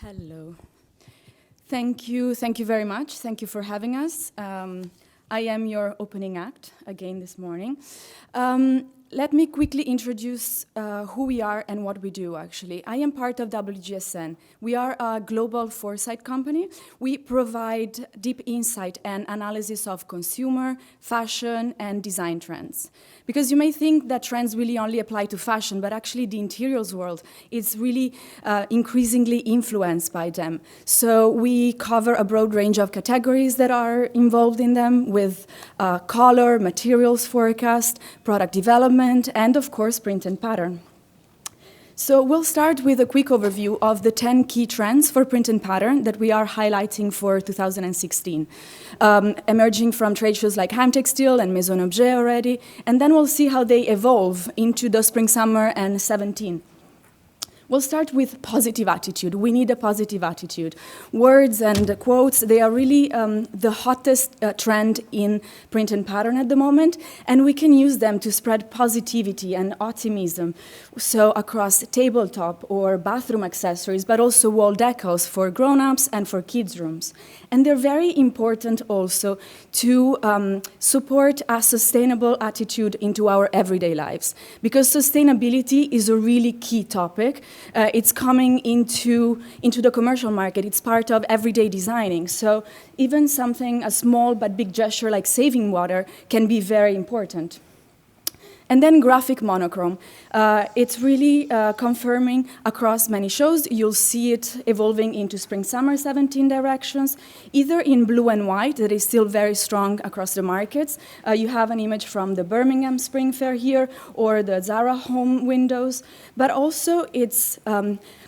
Hello. Thank you very much. Thank you for having us. I am your opening act again this morning. Let me quickly introduce who we are and what we do, actually. I am part of WGSN. We are a global foresight company. We provide deep insight and analysis of consumer, fashion, and design trends. Because you may think that trends really only apply to fashion, but actually the interiors world is really increasingly influenced by them. So we cover a broad range of categories that are involved in them, with color, materials forecast, product development, and of course, print and pattern. So we'll start with a quick overview of the 10 key trends for print and pattern that we are highlighting for 2016, emerging from trade shows like Textiles and Maison Objet already, and then we'll see how they evolve into the spring-summer and 17. We'll start with positive attitude. We need a positive attitude. Words and quotes, they are really the hottest trend in print and pattern at the moment, and we can use them to spread positivity and optimism. So across tabletop or bathroom accessories, but also wall decals for grown-ups and for kids' rooms. And they're very important also to support a sustainable attitude into our everyday lives, because sustainability is a really key topic. It's coming into the commercial market. It's part of everyday designing. So even something, a small but big gesture like saving water can be very important. And then graphic monochrome. It's really confirming across many shows. You'll see it evolving into spring-summer 17 directions, either in blue and white, that is still very strong across the markets. You have an image from the Birmingham Spring Fair here, or the Zara home windows, but also it's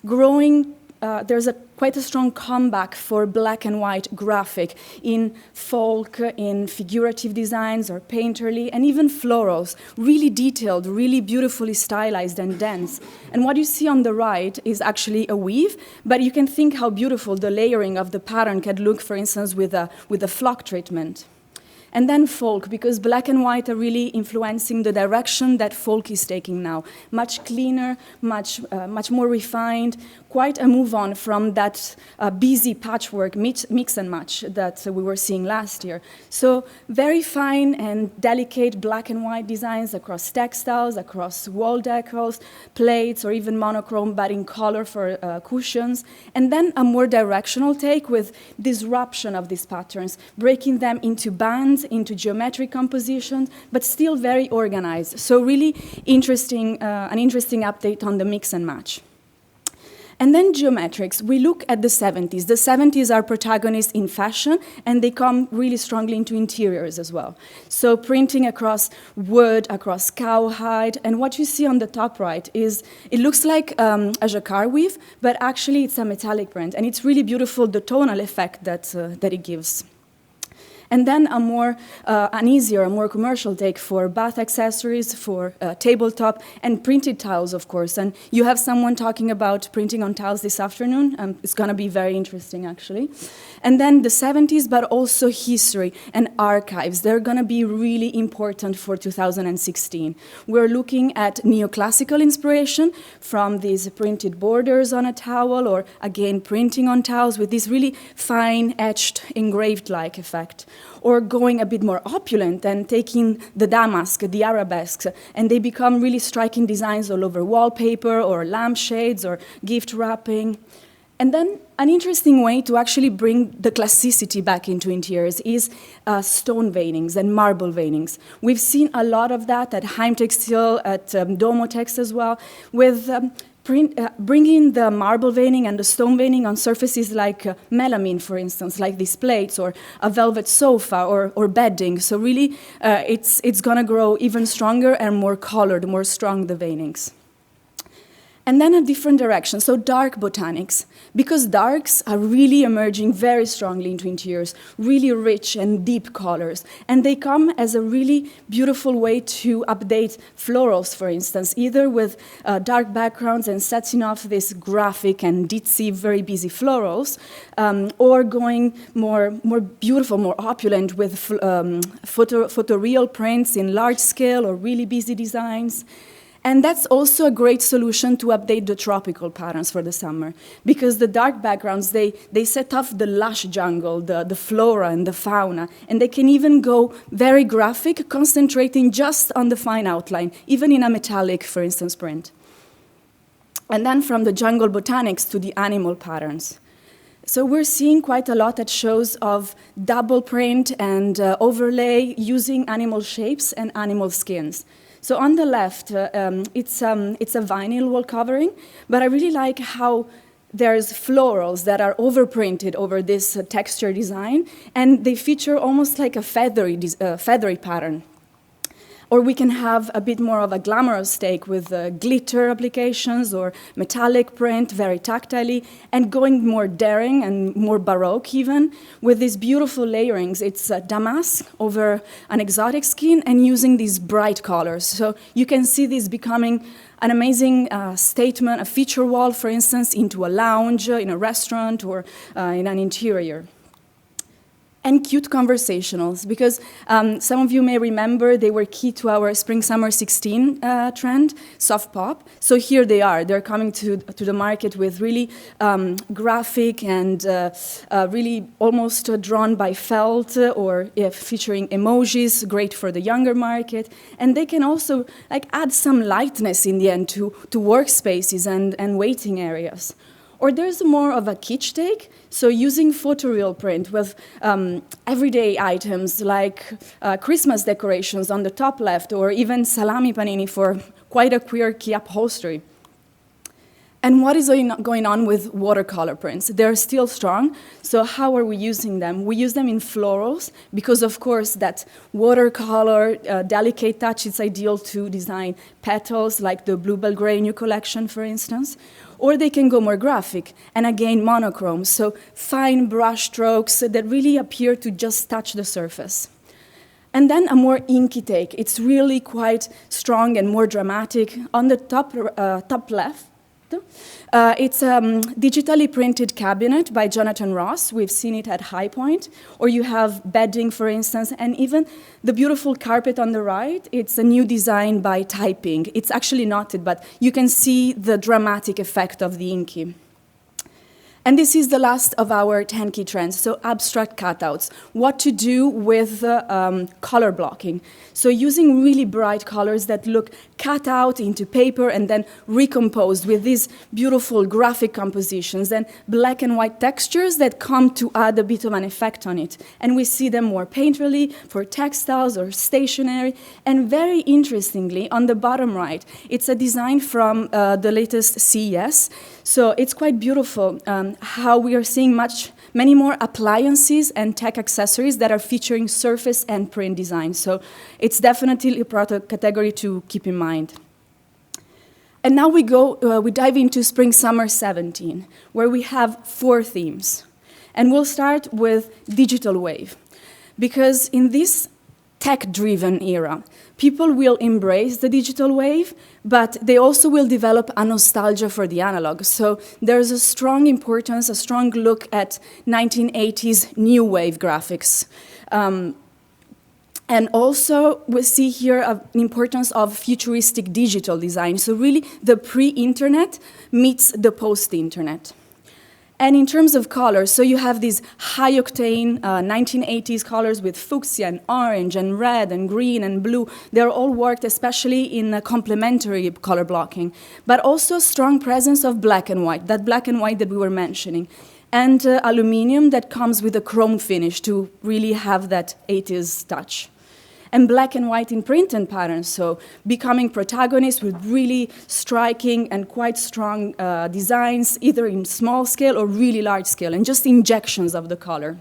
growing. There's quite a strong comeback for black and white graphic in folk, in figurative designs or painterly, and even florals, really detailed, really beautifully stylized and dense. And what you see on the right is actually a weave, but you can think how beautiful the layering of the pattern can look, for instance, with a flock treatment. And then folk, because black and white are really influencing the direction that folk is taking now. Much cleaner, much more refined, quite a move on from that busy patchwork mix and match that we were seeing last year. So very fine and delicate black and white designs across textiles, across wall decals, plates, or even monochrome, but in color for cushions. And then a more directional take with disruption of these patterns, breaking them into bands, into geometric compositions, but still very organized. So really interesting, an interesting update on the mix and match. And then geometrics, we look at the 70s. The 70s are protagonists in fashion, and they come really strongly into interiors as well. So printing across wood, across cowhide, and what you see on the top right is, it looks like a jacquard weave, but actually it's a metallic print, and it's really beautiful, the tonal effect that it gives. And then an easier, a more commercial take for bath accessories, for tabletop, and printed tiles, of course. And you have someone talking about printing on tiles this afternoon. It's going to be very interesting, actually. And then the 70s, but also history and archives. They're going to be really important for 2016. We're looking at neoclassical inspiration from these printed borders on a towel, or again, printing on towels with this really fine, etched, engraved-like effect. Or going a bit more opulent and taking the damask, the arabesques, and they become really striking designs all over wallpaper or lampshades or gift wrapping. And then an interesting way to actually bring the classicity back into interiors is stone veinings and marble veinings. We've seen a lot of that at Textiles, at Domotex as well, with bringing the marble veining and the stone veining on surfaces like melamine, for instance, like these plates, or a velvet sofa, or bedding. So really, it's going to grow even stronger and more colored, more strong, the veinings. And then a different direction, so dark botanics, because darks are really emerging very strongly into interiors, really rich and deep colors. And they come as a really beautiful way to update florals, for instance, either with dark backgrounds and setting off this graphic and ditzy, very busy florals, or going more beautiful, more opulent with photoreal prints in large scale or really busy designs. And that's also a great solution to update the tropical patterns for the summer, because the dark backgrounds, they set off the lush jungle, the flora and the fauna, and they can even go very graphic, concentrating just on the fine outline, even in a metallic, for instance, print. And then from the jungle botanics to the animal patterns. So we're seeing quite a lot at shows of double print and overlay using animal shapes and animal skins. So on the left, it's a vinyl wall covering, but I really like how there's florals that are overprinted over this texture design, and they feature almost like a feathery pattern. Or we can have a bit more of a glamorous take with glitter applications or metallic print, very tactilely, and going more daring and more baroque even, with these beautiful layerings. It's damask over an exotic skin and using these bright colors. So you can see this becoming an amazing statement, a feature wall, for instance, into a lounge, in a restaurant, or in an interior. And cute conversationals, because some of you may remember they were key to our Spring-Summer 16 trend, soft pop. So here they are. They're coming to the market with really graphic and really almost drawn by felt or featuring emojis, great for the younger market. And they can also add some lightness in the end to workspaces and waiting areas. Or there's more of a kitsch take, so using photoreal print with everyday items like Christmas decorations on the top left, or even salami panini for quite a quirky upholstery. And what is going on with watercolor prints? They're still strong, so how are we using them? We use them in florals, because of course that watercolor, delicate touch is ideal to design petals, like the Bluebell Gray new collection, for instance. Or they can go more graphic, and again, monochrome, so fine brush strokes that really appear to just touch the surface. And then a more inky take. It's really quite strong and more dramatic. On the top left, it's a digitally printed cabinet by Jonathan Ross. We've seen it at High Point. Or you have bedding, for instance, and even the beautiful carpet on the right. It's a new design by Typing. It's actually knotted, but you can see the dramatic effect of the inky. And this is the last of our 10 key trends, so abstract cutouts. What to do with color blocking. So using really bright colors that look cut out into paper and then recomposed with these beautiful graphic compositions and black and white textures that come to add a bit of an effect on it. And we see them more painterly for textiles or stationery. And very interestingly, on the bottom right, it's a design from the latest CES. So it's quite beautiful how we are seeing many more appliances and tech accessories that are featuring surface and print design. So it's definitely a product category to keep in mind. And now we dive into Spring-Summer 17, where we have 4 themes. And we'll start with digital wave, because in this tech-driven era, people will embrace the digital wave, but they also will develop a nostalgia for the analog. So there's a strong importance, a strong look at 1980s new wave graphics. And also, we see here an importance of futuristic digital design. So really, the pre-internet meets the post-internet. And in terms of colors, so you have these high-octane 1980s colors with fuchsia and orange and red and green and blue. They're all worked especially in complementary color blocking, but also strong presence of black and white, that black and white that we were mentioning, and aluminum that comes with a chrome finish to really have that 80s touch. And black and white in print and patterns, so becoming protagonists with really striking and quite strong designs, either in small scale or really large scale, and just injections of the color.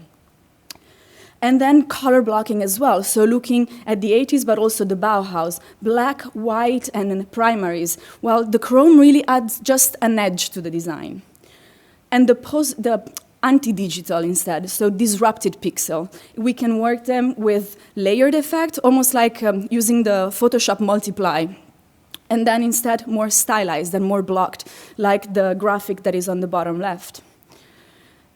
And then color blocking as well, so looking at the 80s, but also the Bauhaus, black, white, and primaries. Well, the chrome really adds just an edge to the design. And the anti-digital instead, so disrupted pixel. We can work them with layered effect, almost like using the Photoshop multiply, and then instead more stylized and more blocked, like the graphic that is on the bottom left.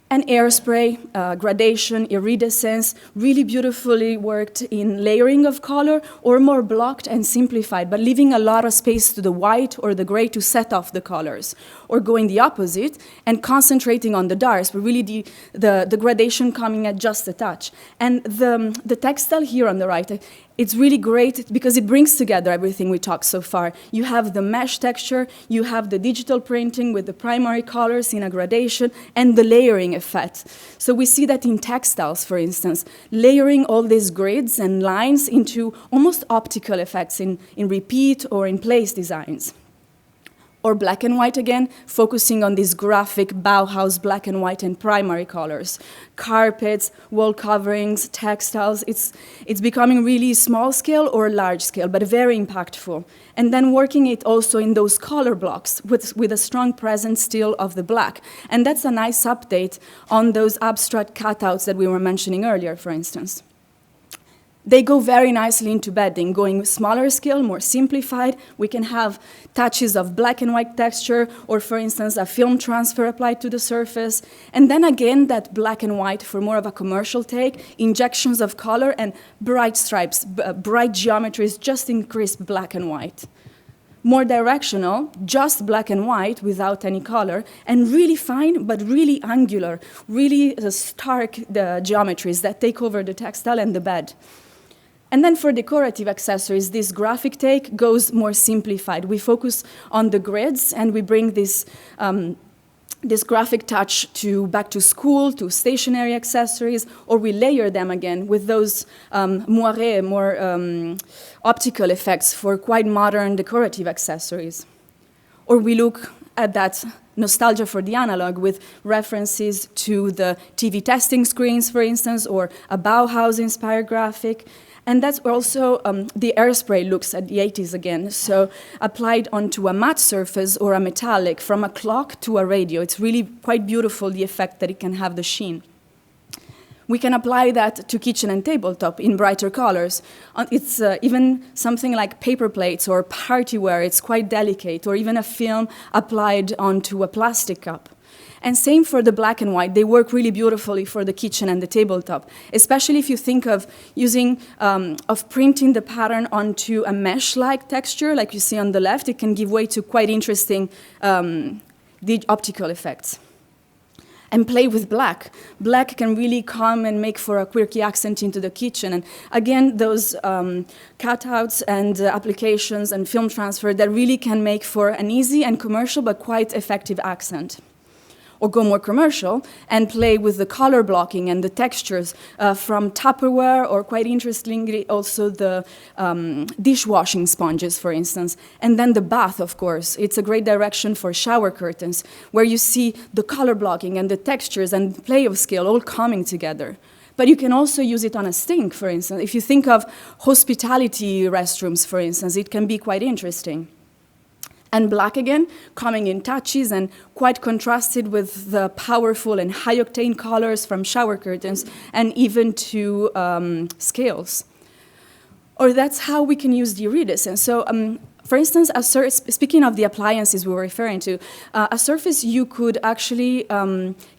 And airspray, gradation, iridescence, really beautifully worked in layering of color, or more blocked and simplified, but leaving a lot of space to the white or the gray to set off the colors, or going the opposite and concentrating on the darks, but really the gradation coming at just a touch. And the textile here on the right, it's really great because it brings together everything we talked so far. You have the mesh texture, you have the digital printing with the primary colors in a gradation, and the layering effect. So we see that in textiles, for instance, layering all these grids and lines into almost optical effects in repeat or in place designs. Or black and white again, focusing on this graphic Bauhaus black and white and primary colors. Carpets, wall coverings, textiles, it's becoming really small scale or large scale, but very impactful. And then working it also in those color blocks with a strong presence still of the black. And that's a nice update on those abstract cutouts that we were mentioning earlier, for instance. They go very nicely into bedding, going smaller scale, more simplified. We can have touches of black and white texture, or for instance, a film transfer applied to the surface. And then again, that black and white for more of a commercial take, injections of color and bright stripes, bright geometries just in crisp black and white. More directional, just black and white without any color, and really fine, but really angular, really stark the geometries that take over the textile and the bed. And then for decorative accessories, this graphic take goes more simplified. We focus on the grids, and we bring this graphic touch back to school, to stationary accessories, or we layer them again with those moiré, more optical effects for quite modern decorative accessories. Or we look at that nostalgia for the analog with references to the TV testing screens, for instance, or a Bauhaus-inspired graphic. And that's also the airspray looks at the 80s again. So applied onto a matte surface or a metallic, from a clock to a radio. It's really quite beautiful, the effect that it can have, the sheen. We can apply that to kitchen and tabletop in brighter colors. It's even something like paper plates or partyware. It's quite delicate, or even a film applied onto a plastic cup. And same for the black and white. They work really beautifully for the kitchen and the tabletop, especially if you think of printing the pattern onto a mesh-like texture, like you see on the left. It can give way to quite interesting optical effects. And play with black. Black can really come and make for a quirky accent into the kitchen. And again, those cutouts and applications and film transfer that really can make for an easy and commercial but quite effective accent. Or go more commercial and play with the color blocking and the textures from Tupperware, or quite interestingly also the dishwashing sponges, for instance. And then the bath, of course. It's a great direction for shower curtains, where you see the color blocking and the textures and play of scale all coming together. But you can also use it on a sink, for instance. If you think of hospitality restrooms, for instance, it can be quite interesting. And black again, coming in touches and quite contrasted with the powerful and high-octane colors from shower curtains and even to scales. Or that's how we can use the iridescence. So, for instance, speaking of the appliances we were referring to, a surface you could actually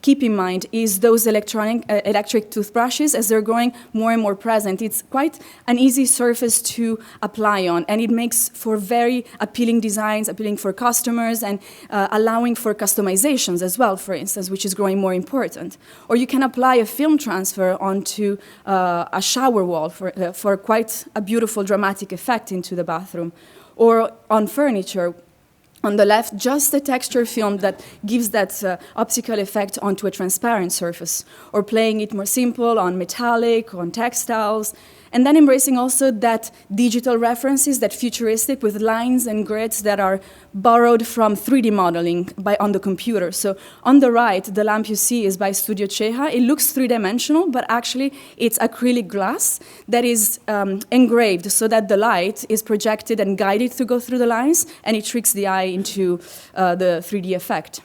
keep in mind is those electric toothbrushes, as they're growing more and more present. It's quite an easy surface to apply on, and it makes for very appealing designs, appealing for customers, and allowing for customizations as well, for instance, which is growing more important. Or you can apply a film transfer onto a shower wall for quite a beautiful dramatic effect into the bathroom. Or on furniture, on the left, just the texture film that gives that optical effect onto a transparent surface, or playing it more simple on metallic, on textiles, and then embracing also that digital references, that futuristic with lines and grids that are borrowed from 3D modeling on the computer. So on the right, the lamp you see is by Studio Ceja. It looks three-dimensional, but actually it's acrylic glass that is engraved so that the light is projected and guided to go through the lines, and it tricks the eye into the 3D effect.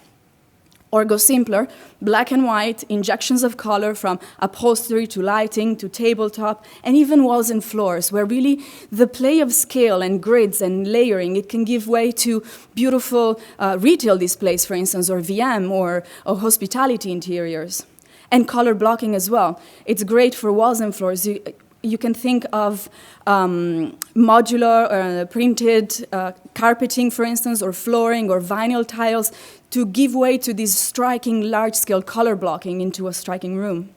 Or go simpler, black and white, injections of color from upholstery to lighting to tabletop, and even walls and floors, where really the play of scale and grids and layering, it can give way to beautiful retail displays, for instance, or VM or hospitality interiors. and color blocking as well. It's great for walls and floors. You can think of modular or printed carpeting, for instance, or flooring or vinyl tiles to give way to this striking large-scale color blocking into a striking room.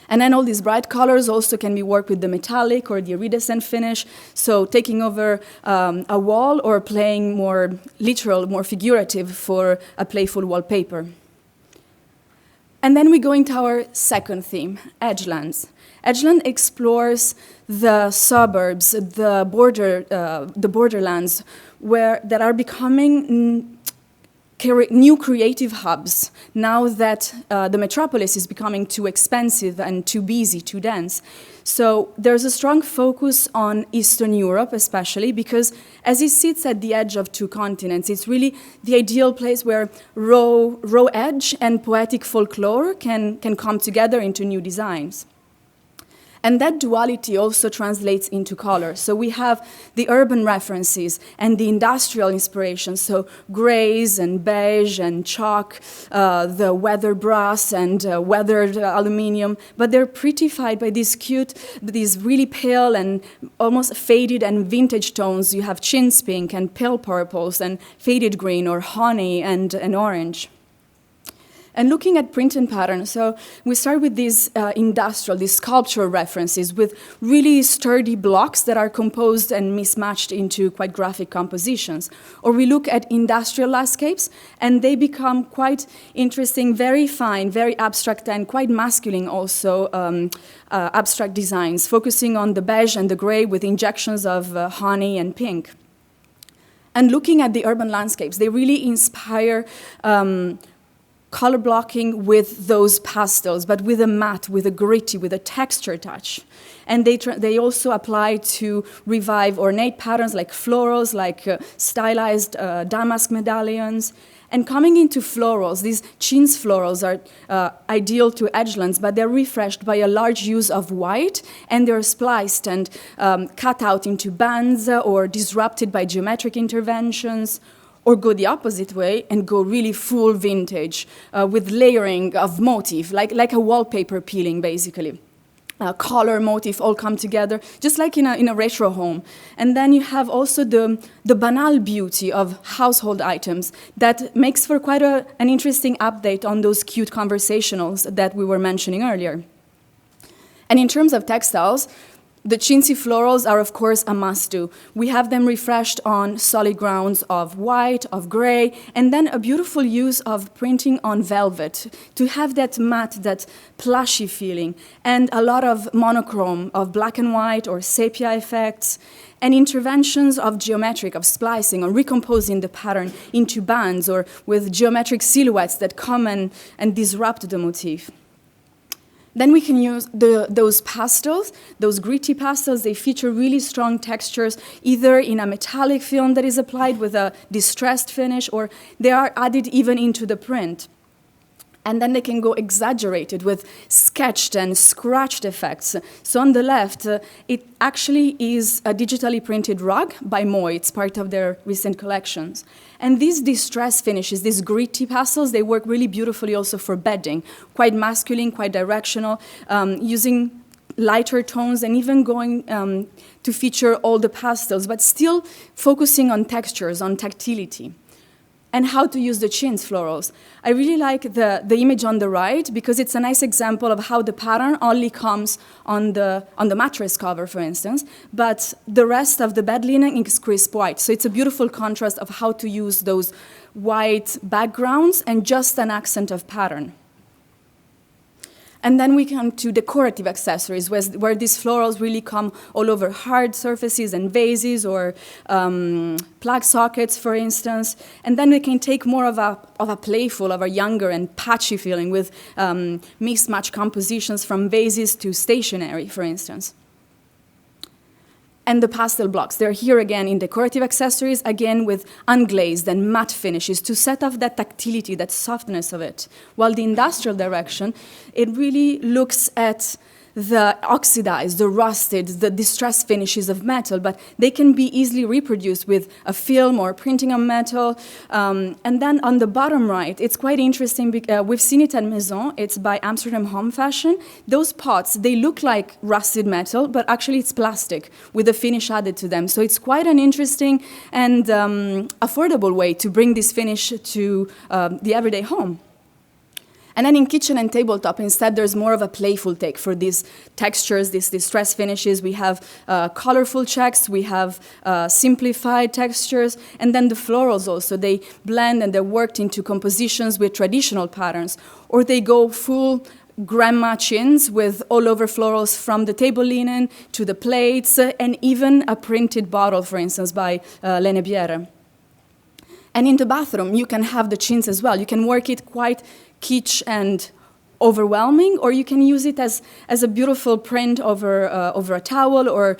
And then all these bright colors also can be worked with the metallic or the iridescent finish, so taking over a wall or playing more literal, more figurative for a playful wallpaper. And then we go into our second theme, Edgelands. Edgeland explores the suburbs, the borderlands, that are becoming new creative hubs now that the metropolis is becoming too expensive and too busy, too dense. So there's a strong focus on Eastern Europe, especially because as it sits at the edge of two continents, it's really the ideal place where raw edge and poetic folklore can come together into new designs. And that duality also translates into color. So we have the urban references and the industrial inspiration, so grays and beige and chalk, the weathered brass and weathered aluminium, but they're prettified by these really pale and almost faded and vintage tones. You have chintz pink and pale purples and faded green or honey and orange. And looking at print and pattern, so we start with these industrial, these sculptural references with really sturdy blocks that are composed and mismatched into quite graphic compositions. Or we look at industrial landscapes, and they become quite interesting, very fine, very abstract, and quite masculine also, abstract designs, focusing on the beige and the gray with injections of honey and pink. And looking at the urban landscapes, they really inspire color blocking with those pastels, but with a matte, with a gritty, with a texture touch. And they also apply to revive ornate patterns like florals, like stylized damask medallions. And coming into florals, these chintz florals are ideal to Edgelands, but they're refreshed by a large use of white, and they're spliced and cut out into bands or disrupted by geometric interventions. Or go the opposite way and go really full vintage with layering of motif, like a wallpaper peeling, basically. Color, motif all come together, just like in a retro home. And then you have also the banal beauty of household items that makes for quite an interesting update on those cute conversationals that we were mentioning earlier. And in terms of textiles, the chintzy florals are, of course, a must-do. We have them refreshed on solid grounds of white, of gray, and then a beautiful use of printing on velvet to have that matte, that plushy feeling, and a lot of monochrome of black and white or sepia effects, and interventions of geometric, of splicing, or recomposing the pattern into bands or with geometric silhouettes that come and disrupt the motif. Then we can use those pastels, those gritty pastels. They feature really strong textures, either in a metallic film that is applied with a distressed finish, or they are added even into the print. And then they can go exaggerated with sketched and scratched effects. So on the left, it actually is a digitally printed rug by Moy. It's part of their recent collections. And these distress finishes, these gritty pastels, they work really beautifully also for bedding, quite masculine, quite directional, using lighter tones and even going to feature all the pastels, but still focusing on textures, on tactility. And how to use the chintz florals. I really like the image on the right because it's a nice example of how the pattern only comes on the mattress cover, for instance, but the rest of the bed linen is crisp white. So it's a beautiful contrast of how to use those white backgrounds and just an accent of pattern. And then we come to decorative accessories, where these florals really come all over hard surfaces and vases or plug sockets, for instance. And then we can take more of a playful, of a younger and patchy feeling with mismatched compositions from vases to stationery, for instance. And the pastel blocks, they're here again in decorative accessories, again with unglazed and matte finishes to set off that tactility, that softness of it. While the industrial direction, it really looks at the oxidized, the rusted, the distressed finishes of metal, but they can be easily reproduced with a film or printing on metal. And then on the bottom right, it's quite interesting. We've seen it at Maison. It's by Amsterdam Home Fashion. Those pots, they look like rusted metal, but actually it's plastic with a finish added to them. So it's quite an interesting and affordable way to bring this finish to the everyday home. And then in kitchen and tabletop, instead, there's more of a playful take for these textures, these distressed finishes. We have colorful checks, we have simplified textures, and then the florals also. They blend and they're worked into compositions with traditional patterns, or they go full grandma chins with all-over florals from the table linen to the plates, and even a printed bottle, for instance, by Lene Biere. And in the bathroom, you can have the chins as well. You can work it quite kitsch and overwhelming, or you can use it as a beautiful print over a towel, or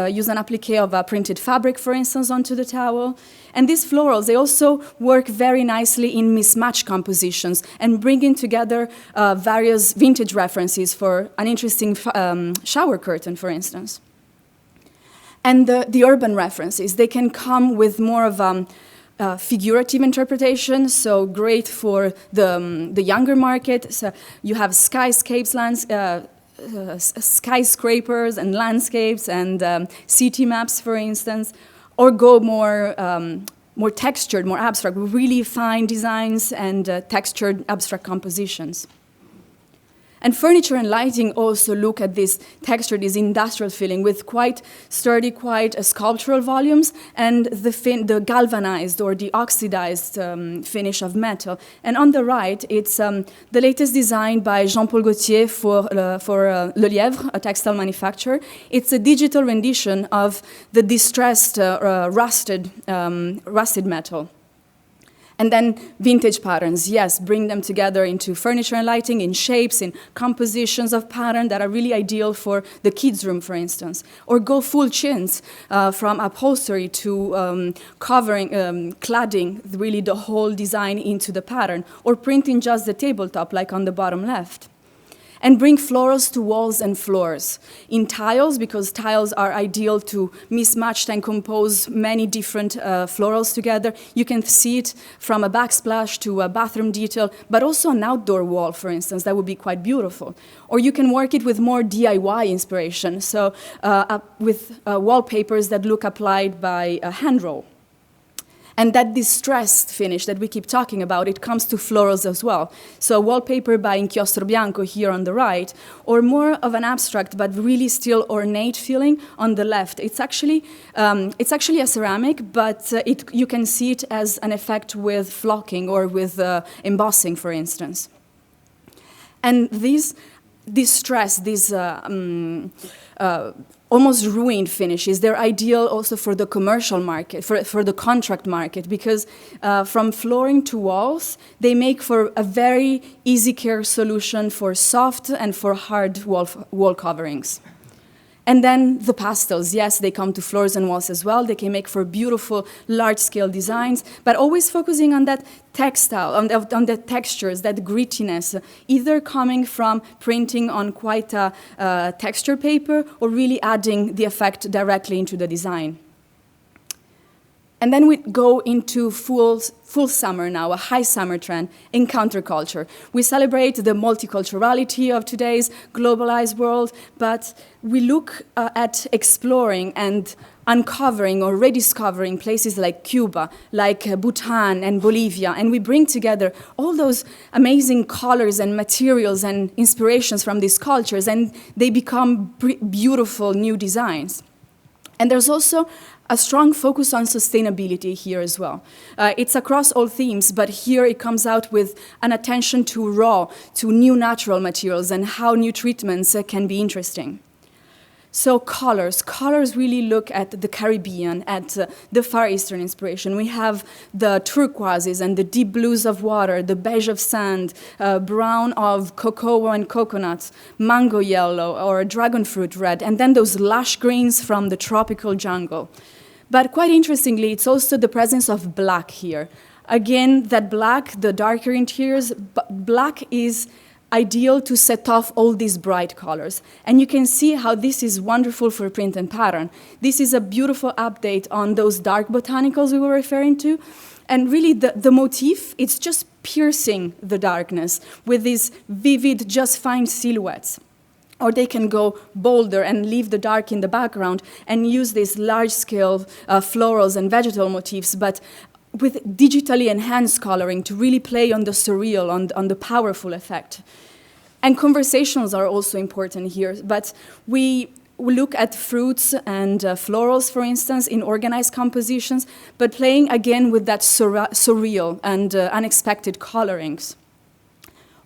use an applique of a printed fabric, for instance, onto the towel. And these florals, they also work very nicely in mismatched compositions and bringing together various vintage references for an interesting shower curtain, for instance. And the urban references, they can come with more of figurative interpretation, so great for the younger market. So you have skyscrapers and landscapes and city maps, for instance, or go more textured, more abstract, really fine designs and textured abstract compositions. And furniture and lighting also look at this texture, this industrial feeling with quite sturdy, quite sculptural volumes, and the galvanized or the oxidized finish of metal. And on the right, it's the latest design by Jean-Paul Gaultier for Le Lièvre, a textile manufacturer. It's a digital rendition of the distressed, rusted metal. And then vintage patterns, yes, bring them together into furniture and lighting, in shapes, in compositions of pattern that are really ideal for the kids' room, for instance. Or go full chintz, from upholstery to cladding really the whole design into the pattern, or printing just the tabletop like on the bottom left. And bring florals to walls and floors. In tiles, because tiles are ideal to mismatch and compose many different florals together. You can see it from a backsplash to a bathroom detail, but also an outdoor wall, for instance, that would be quite beautiful. Or you can work it with more DIY inspiration, so with wallpapers that look applied by a hand roll. And that distressed finish that we keep talking about, it comes to florals as well. So wallpaper by Inchiostro Bianco here on the right, or more of an abstract but really still ornate feeling on the left. It's actually a ceramic, but you can see it as an effect with flocking or with embossing, for instance. And these distress, these almost ruined finishes, they're ideal also for the commercial market, for the contract market, because from flooring to walls, they make for a very easy care solution for soft and for hard wall coverings. And then the pastels, yes, they come to floors and walls as well. They can make for beautiful, large-scale designs, but always focusing on that textile, on the textures, that grittiness, either coming from printing on quite a texture paper or really adding the effect directly into the design. And then we go into full summer now, a high summer trend in counterculture. We celebrate the multiculturality of today's globalized world, but we look at exploring and uncovering or rediscovering places like Cuba, like Bhutan and Bolivia, and we bring together all those amazing colors and materials and inspirations from these cultures, and they become beautiful new designs. And there's also a strong focus on sustainability here as well. It's across all themes, but here it comes out with an attention to new natural materials and how new treatments can be interesting. So colors really look at the Caribbean, at the Far Eastern inspiration. We have the turquoises and the deep blues of water, the beige of sand, brown of cocoa and coconuts, mango yellow or dragon fruit red, and then those lush greens from the tropical jungle. But quite interestingly, it's also the presence of black here. Again, that black, the darker interiors, black is ideal to set off all these bright colors. And you can see how this is wonderful for print and pattern. This is a beautiful update on those dark botanicals we were referring to. And really the motif, it's just piercing the darkness with these vivid, just fine silhouettes. Or they can go bolder and leave the dark in the background and use these large-scale florals and vegetal motifs, but with digitally enhanced coloring to really play on the surreal, on the powerful effect. And conversations are also important here, but we look at fruits and florals, for instance, in organized compositions, but playing again with that surreal and unexpected colorings.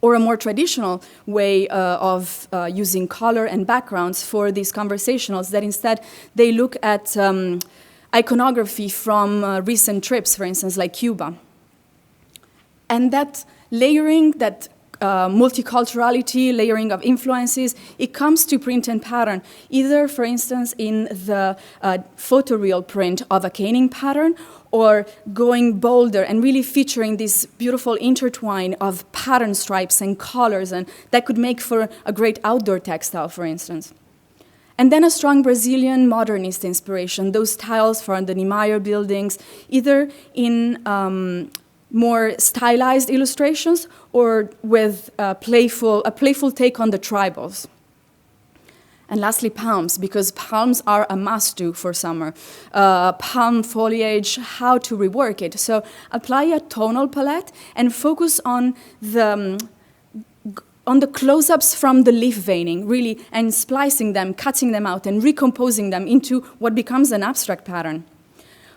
Or a more traditional way of using color and backgrounds for these conversationals, that instead they look at iconography from recent trips, for instance, like Cuba. And that layering, that multiculturality, layering of influences, it comes to print and pattern, either, for instance, in the photoreal print of a caning pattern, or going bolder and really featuring this beautiful intertwine of pattern stripes and colors, and that could make for a great outdoor textile, for instance. And then a strong Brazilian modernist inspiration, those tiles from the Niemeyer buildings, either in more stylized illustrations or with a playful take on the tribals. And lastly, palms, because palms are a must-do for summer. Palm foliage, how to rework it. So apply a tonal palette and focus on the close-ups from the leaf veining, really, and splicing them, cutting them out, and recomposing them into what becomes an abstract pattern.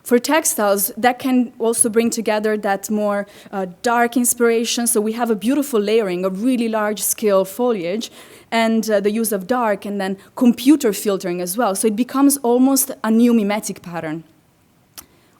For textiles, that can also bring together that more dark inspiration. So we have a beautiful layering of really large-scale foliage, and the use of dark, and then computer filtering as well. So it becomes almost a new mimetic pattern.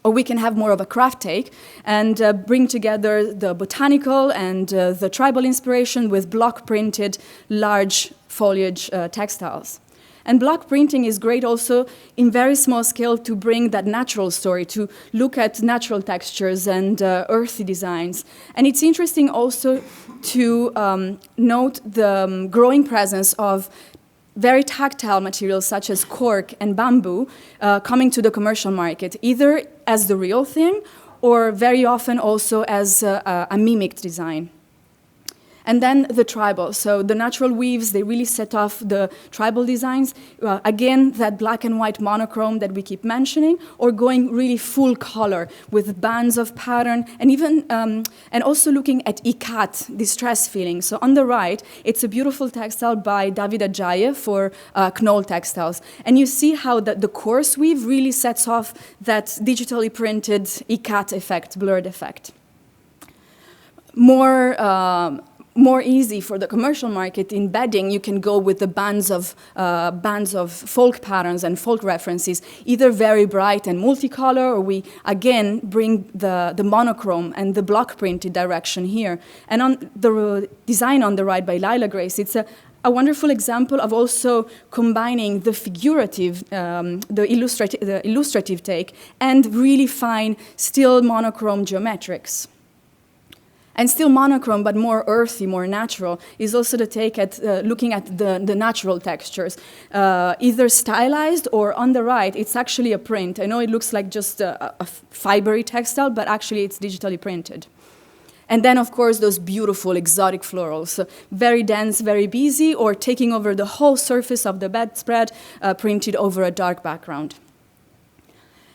Or we can have more of a craft take and bring together the botanical and the tribal inspiration with block-printed large foliage textiles. And block printing is great also in very small scale to bring that natural story, to look at natural textures and earthy designs. And it's interesting also to note the growing presence of very tactile materials such as cork and bamboo coming to the commercial market, either as the real thing or very often also as a mimicked design. And then the tribal. So the natural weaves, they really set off the tribal designs. Again, that black and white monochrome that we keep mentioning, or going really full color with bands of pattern, and even, and also looking at ikat, distress feeling. So on the right, it's a beautiful textile by David Ajaye for Knoll Textiles. And you see how the coarse weave really sets off that digitally printed ikat effect, blurred effect. More easy for the commercial market in bedding, you can go with the bands of folk patterns and folk references, either very bright and multicolor, or we again bring the monochrome and the block printed direction here. And on the design on the right by Lila Grace, it's a wonderful example of also combining the figurative, the illustrative take, and really fine, still monochrome geometrics. And still monochrome, but more earthy, more natural, is also the take at looking at the natural textures. Either stylized or on the right, it's actually a print. I know it looks like just a fibery textile, but actually it's digitally printed. And then, of course, those beautiful exotic florals, very dense, very busy, or taking over the whole surface of the bedspread, printed over a dark background.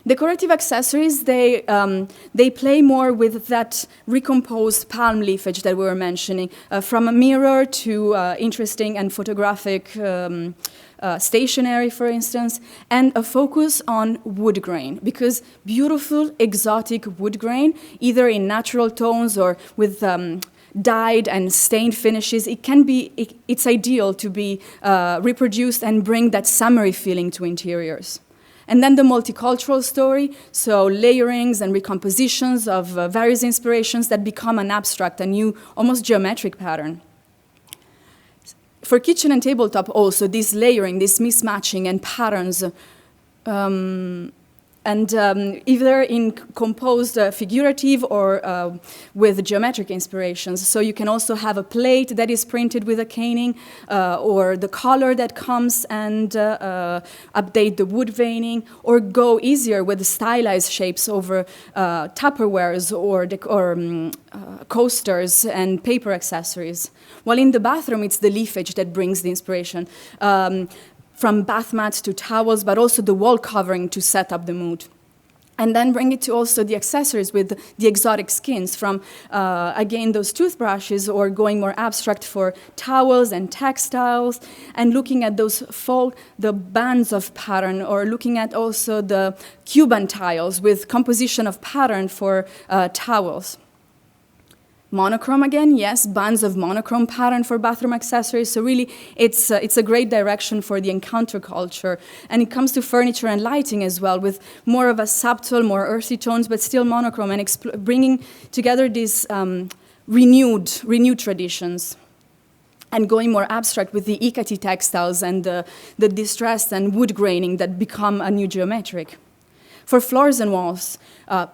Decorative accessories, they play more with that recomposed palm leafage that we were mentioning, from a mirror to interesting and photographic stationery, for instance, and a focus on wood grain, because beautiful, exotic wood grain, either in natural tones or with dyed and stained finishes, it's ideal to be reproduced and bring that summery feeling to interiors. And then the multicultural story, so layerings and recompositions of various inspirations that become an abstract, a new, almost geometric pattern. For kitchen and tabletop also, this layering, this mismatching and patterns and either in composed figurative or with geometric inspirations. So you can also have a plate that is printed with a caning, or the color that comes and update the wood veining, or go easier with the stylized shapes over Tupperwares or coasters and paper accessories. While in the bathroom, it's the leafage that brings the inspiration. From bath mats to towels, but also the wall covering to set up the mood. And then bring it to also the accessories with the exotic skins from, again, those toothbrushes, or going more abstract for towels and textiles, and looking at those the bands of pattern, or looking at also the Cuban tiles with composition of pattern for towels. Monochrome again, yes, bands of monochrome pattern for bathroom accessories. So really, it's a great direction for the counterculture. And it comes to furniture and lighting as well, with more of a subtle, more earthy tones, but still monochrome, and bringing together these renewed traditions. And going more abstract with the Ikati textiles and the distressed and wood graining that become a new geometric. For floors and walls,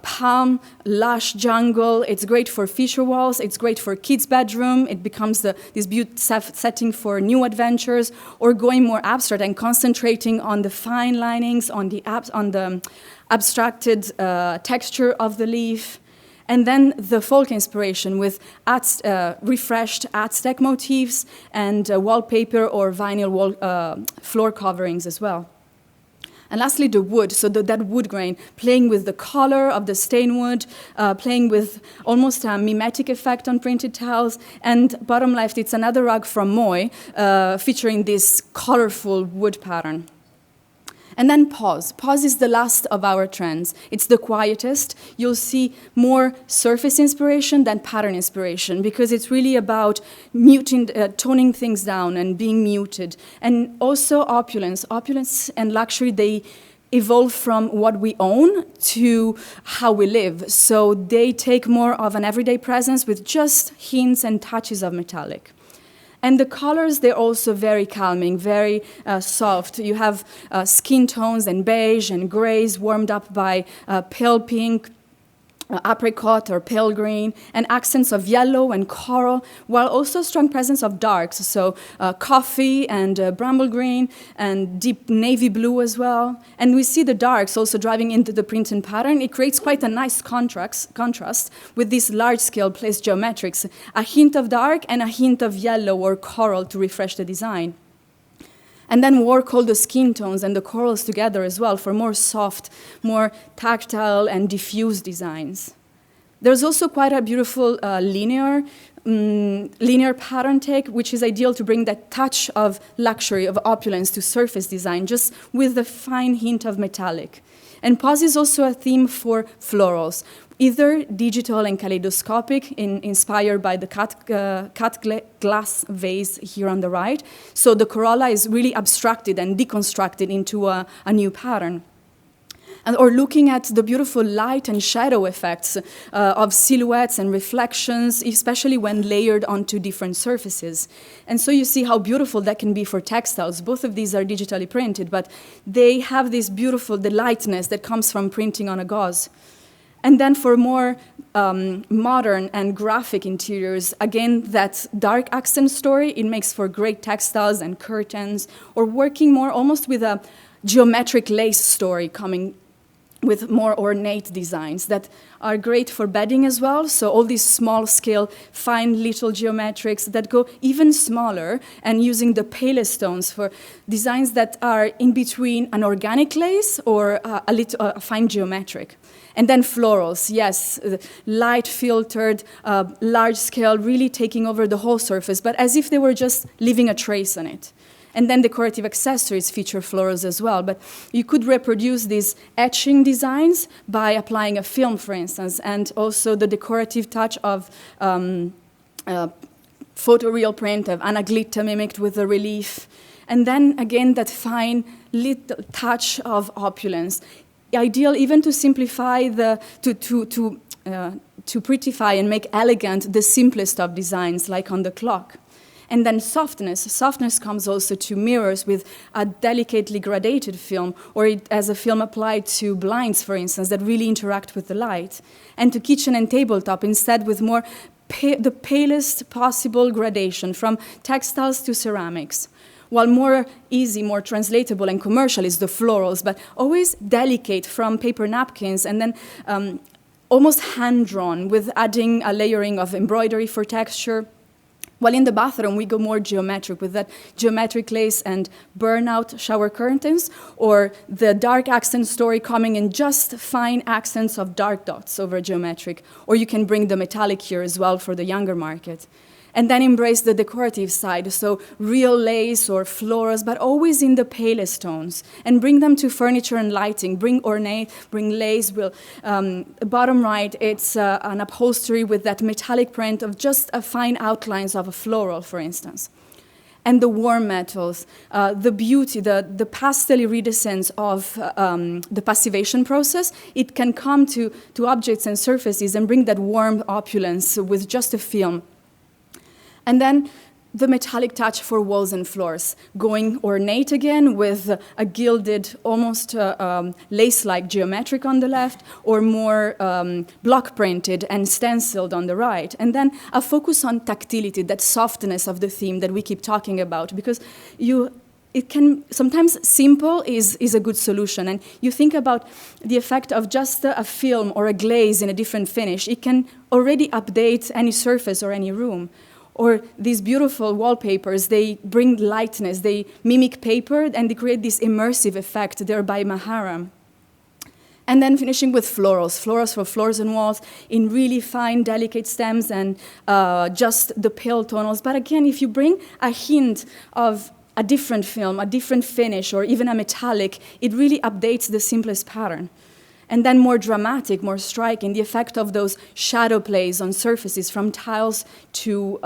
palm, lush jungle, it's great for feature walls, it's great for kids' bedroom, it becomes this beautiful setting for new adventures, or going more abstract and concentrating on the fine linings, on the abstracted texture of the leaf. And then the folk inspiration with refreshed Aztec motifs and wallpaper or vinyl floor coverings as well. And lastly, the wood, so that wood grain, playing with the color of the stain wood, playing with almost a mimetic effect on printed tiles. And bottom left, it's another rug from Moy, featuring this colorful wood pattern. And then pause. Pause is the last of our trends. It's the quietest. You'll see more surface inspiration than pattern inspiration, because it's really about toning things down and being muted. And also opulence. Opulence and luxury, they evolve from what we own to how we live. So they take more of an everyday presence with just hints and touches of metallic. And the colors, they're also very calming, very soft. You have skin tones and beige and grays warmed up by pale pink, apricot or pale green, and accents of yellow and coral, while also strong presence of darks, so coffee and bramble green and deep navy blue as well. And we see the darks also driving into the print and pattern. It creates quite a nice contrast with these large-scale placed geometrics, a hint of dark and a hint of yellow or coral to refresh the design. And then work all the skin tones and the corals together as well for more soft, more tactile and diffuse designs. There's also quite a beautiful linear pattern take, which is ideal to bring that touch of luxury, of opulence to surface design, just with a fine hint of metallic. And pause is also a theme for florals, either digital and kaleidoscopic, inspired by the cut glass vase here on the right. So the corolla is really abstracted and deconstructed into a new pattern. Or looking at the beautiful light and shadow effects of silhouettes and reflections, especially when layered onto different surfaces. And so you see how beautiful that can be for textiles. Both of these are digitally printed, but they have this beautiful, the lightness that comes from printing on a gauze. And then for more modern and graphic interiors, again, that dark accent story, it makes for great textiles and curtains, or working more almost with a geometric lace story coming with more ornate designs that are great for bedding as well. So all these small-scale, fine little geometrics that go even smaller, and using the palest tones for designs that are in between an organic lace or a fine geometric. And then florals, yes, light-filtered, large-scale, really taking over the whole surface, but as if they were just leaving a trace on it. And then decorative accessories feature florals as well, but you could reproduce these etching designs by applying a film, for instance, and also the decorative touch of photoreal print of anaglitta mimicked with the relief. And then, again, that fine little touch of opulence. Ideal even to simplify to prettify and make elegant the simplest of designs, like on the clock. And then softness. Softness comes also to mirrors with a delicately gradated film, or as a film applied to blinds, for instance, that really interact with the light. And to kitchen and tabletop, instead with more the palest possible gradation, from textiles to ceramics. While more easy, more translatable and commercial is the florals, but always delicate, from paper napkins, and then almost hand-drawn, with adding a layering of embroidery for texture. While in the bathroom, we go more geometric, with that geometric lace and burnout shower curtains, or the dark accent story coming in just fine accents of dark dots over geometric. Or you can bring the metallic here as well for the younger market. And then embrace the decorative side, so real lace or florals, but always in the palest tones. And bring them to furniture and lighting. Bring ornate, bring lace. Bottom right, it's an upholstery with that metallic print of just a fine outlines of a floral, for instance. And the warm metals, the beauty, the pastel iridescence of the passivation process, it can come to objects and surfaces and bring that warm opulence with just a film. And then the metallic touch for walls and floors, going ornate again with a gilded, almost lace-like geometric on the left, or more block printed and stenciled on the right. And then a focus on tactility, that softness of the theme that we keep talking about, because it can sometimes simple is a good solution. And you think about the effect of just a film or a glaze in a different finish. It can already update any surface or any room. Or these beautiful wallpapers, they bring lightness, they mimic paper, and they create this immersive effect, thereby maharam. And then finishing with florals for floors and walls in really fine, delicate stems and just the pale tonals. But again, if you bring a hint of a different film, a different finish, or even a metallic, it really updates the simplest pattern. And then more dramatic, more striking, the effect of those shadow plays on surfaces, from tiles to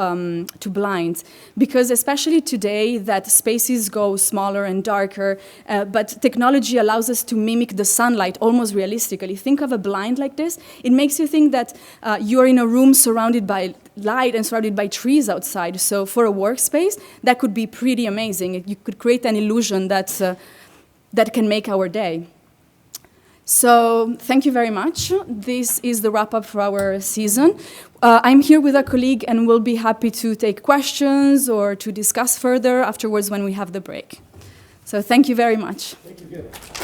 blinds. Because especially today that spaces go smaller and darker, but technology allows us to mimic the sunlight almost realistically. Think of a blind like this. It makes you think that you're in a room surrounded by light and surrounded by trees outside. So for a workspace, that could be pretty amazing. You could create an illusion that can make our day. So thank you very much. This is the wrap-up for our season. I'm here with a colleague, and we'll be happy to take questions or to discuss further afterwards when we have the break. So thank you very much. Thank you, Gemma.